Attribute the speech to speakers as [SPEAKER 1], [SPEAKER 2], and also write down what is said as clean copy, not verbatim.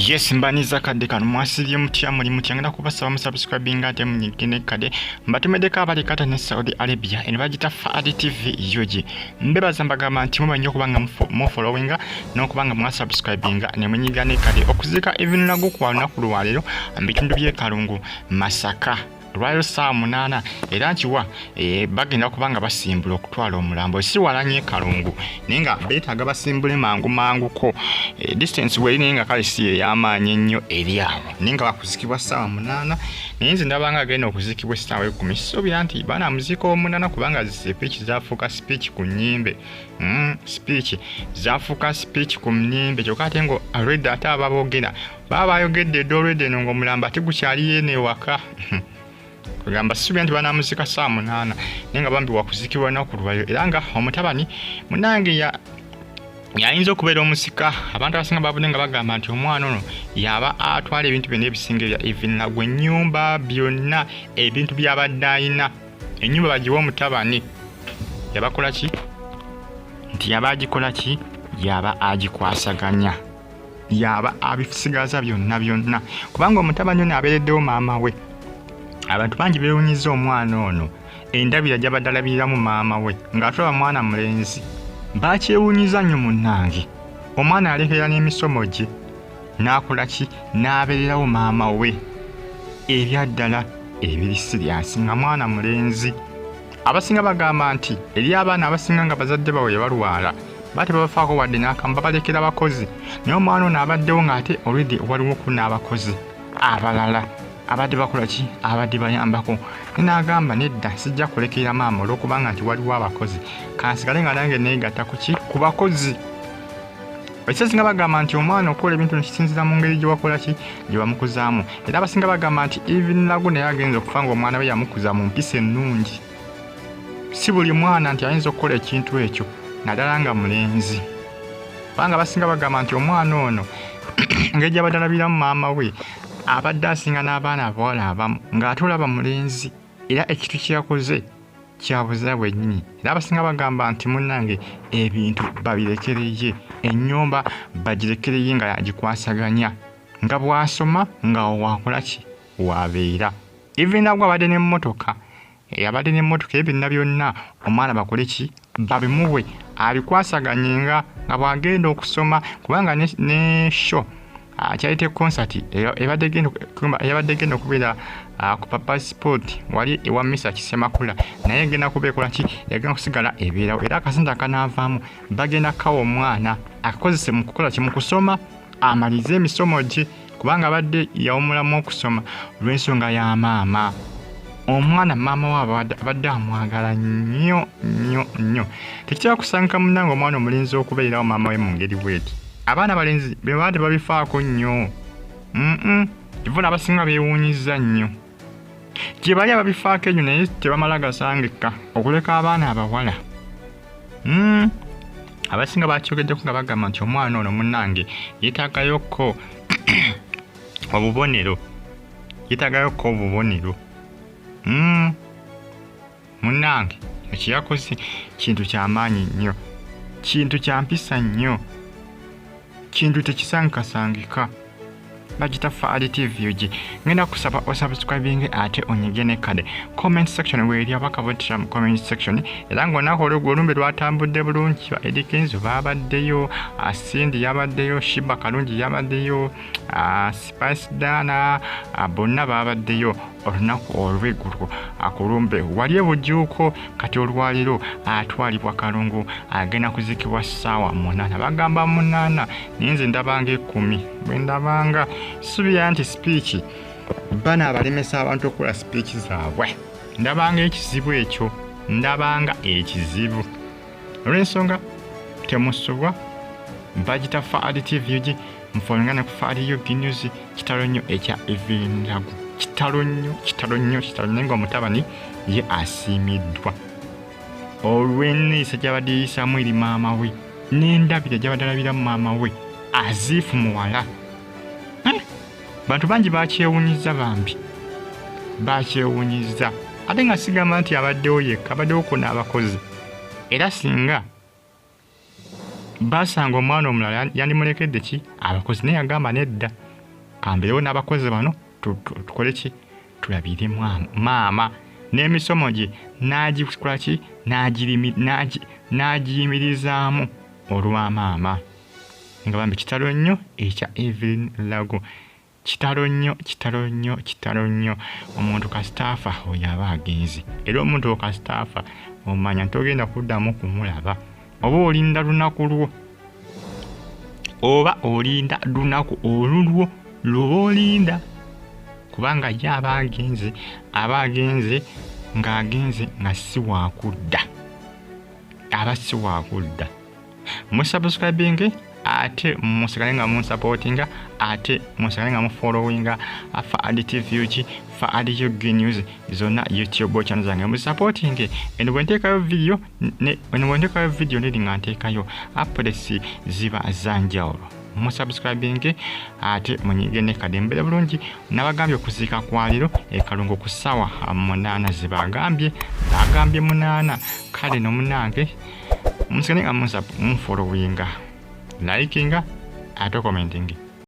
[SPEAKER 1] Yes, mbaniza kade kano mwasibye mutya muli mutyangana kubasaba mu subscribing ate munyigine kade mbatumedeka abali kata ne Saudi Arabia ene bagita Fadi TV yoji mbebaza mbagamba nti mubanyo kubanga mu following no kubanga mwa subscribing ne munyigane kade okuzika Evelyn Lagu kwa lunaku lwalero mbitundu bye Kalungu Masaka Royal Samunana era nchiwa bagenda kubanga basimbula okutwala omulambo si walanye Kalungu nenga betaga basimbule mangu ko distance we nenga kale si yamanyi nnyo eri awo nenga bakuzikibwa Samunana nenze ndabanga agenda okuzikibwa sawa 10 so byanti bana muziko omunana kubanga speech zafuka speech ku nyimbe speech zafuka speech ku nyimbe kyokate ngo already ata ababogera baba yogedde dolwede ngo mulamba tigukyali yene waka kugamba subya nti bana muzika Samunana nenga bambi wakuzikibwa nakulwayo eranga Mutabani munange yayinza okubeera omusika abantu abasinga babudenga bagamba nti omwana ono yaba atwala ebintu byonna ebisinga bya Evelyn Lagu ennyumba byonna ebintu byabadde ayina ennyumba bagiwa Mutabani yabakola ki nti yaba agikola ki yaba agikwasaganya yaba abisigaza byonna kubanga Mutabani ono abeereddewo maama we abantu bangi beewunyiza omwana ono endabira gy'abadalabirira mu maama we ng'atwala mwana mulenzi bakyewunyiza nnyo munnange omwana alekera n'emisomo gye n'akola ki n'abeererawo maama we ebyaddala ebiri siriasi nga mwana mulenzi abasinga bagamba nti eri abaana abasinga nga bazadde bawe balwala bate babafaako wadde n'akamu babalekera abakozi naye omwana ono abaddewo ng'ate already waliwo kun'abakozi abalala abadde bakola ki abadde bayambako n'agamba nedda sijja kulekera maama olw'okubanga nti waliwo abakozi kansigale nga nange neegatta ku ki ku bakozi ekisinga bagamba nti omwana okukola ebintu nekisinzira mu ngeri gye wakola ki gye bamukuzaamu era abasinga bagamba nti Evelyn Lagu naye agenza okufa nga omwana we yamukuza mu mpisa ennungi si buli mwana nti ayinza okukola ekintu ekyo naddala nga mulenzi kubanga abasinga bagamba nti omwana ono engeri gy'abadalabiramu maama we abadde asinga n'abaana abawala abamu ng'atulaba mulenzi era ekintu kyeyakoze kyabuza bwennyini era abasinga bagamba nti munnange ebintu babirekereye ennyumba bagirekereye nga yagikwasaganya nga bw'asoma nga wakola ki wabeera Evelyn Lagu abadde n'emmotoka abadde n'emmotoka ebyonna byonna omwana bakole ki babimuwe abikwasaganye nga bw'agenda okusoma kubanga ne show kyayite concert yabadde genda okubeera ku papa sport wali ewa Misa Kisemakula naye agenda kubeekola ki yagenda kusigala ebeerawo era akasente akanaavaamu bagenda kawa omwana akakozese mu kukola ki mu kusoma amalize emisomo gye kubanga abadde yawumulamu okusoma olw'ensonga ya maama omwana maama waabwe abadde amwagala nnyo tekitera kusangika munnange omwana omulenzi okubeerawo maama we mu ngeri bweti abaana balenzi be baade babifaako nnyo ivuna abasinga beewuunyiza nnyo gye bali ababifaako ennyo naye tebamala gasangika okuleka abaana abawala abasinga bakyogeddeko nga bagamba nti omwana ono munnange yeetaagayoko obubonero munnange ekiyakoze kintu kyamaanyi nnyo kintu kyampisa nnyo kintu tekisangikasangika bagita Fadi TV yoji ngenda kusaba osubscribing ate onyigene kade comment section weri abakabotera mu comment section era ng'onakola olumbe lwatambudde bulungi ba Edikenzo babaddeyo Asindi yabaddeyo Shiba Kalungi yabaddeyo Spice Dana bonna babaddeyo olunaku olw'eggulu akulumbe wali ebujuuko kati olwaliro atwalibwa Kalungu agenda kuzikibwa ssaawa 8 bagamba 8 ninze ndabanga 10 bwe ndabanga subira nti speech bana abalemesa abantu okukola speech zaabwe ndabanga ekizibu ekyo olw'ensonga temusubwa bagita Fadi TV yoji mfolengana ku Fadi yo News kitalo nnyo ekya Evelyn Lagu kitalo nnyo nga Mutabani ye asiimiddwa olw'enneeyisa gy'abadde yeeyisaamu eri maama we n'endabira gy'abadalabiramu maama we aziifu muwala bantu bangi bakyewunyiza ate nga sigamba nti abaddewo yekka abaddewo ko n'abakozi era singa basanga omwana omulala yandimulekedde ki abakozi naye agamba nedda kambirewo n'abakozi bano tukole ki tulabire maama n'emisomo gye n'agikola ki n'agiyimirizaamu olwa maama nga bambi kitalo nnyo ekya Evelyn Lagu kitalo nnyo omuntu kasitaafa oyo aba agenzi era omuntu okasitaafa omanya ntogenda kuddamu kumulaba oba olinda lunaku lwo oba olinda lunaku olulwo lwoba olinda kubanga ye aba agenze nga si wakudda si wakudda musubscribing ate musigale nga munsupportinga ate musigale nga mufollowinga afa additive yuki fa additive news zonna YouTube channel zange musupporting eno bwentekayo video nedi nga ntekayo updates ziba zanjawulo musubscribing ate munyige ne kadembere bulungi nabagambye okuziika kwaliro ekalungo ku ssaawa 8 zibagambye bagambye 8 kale no munange musigale nga munfollowinga likinga ate commenting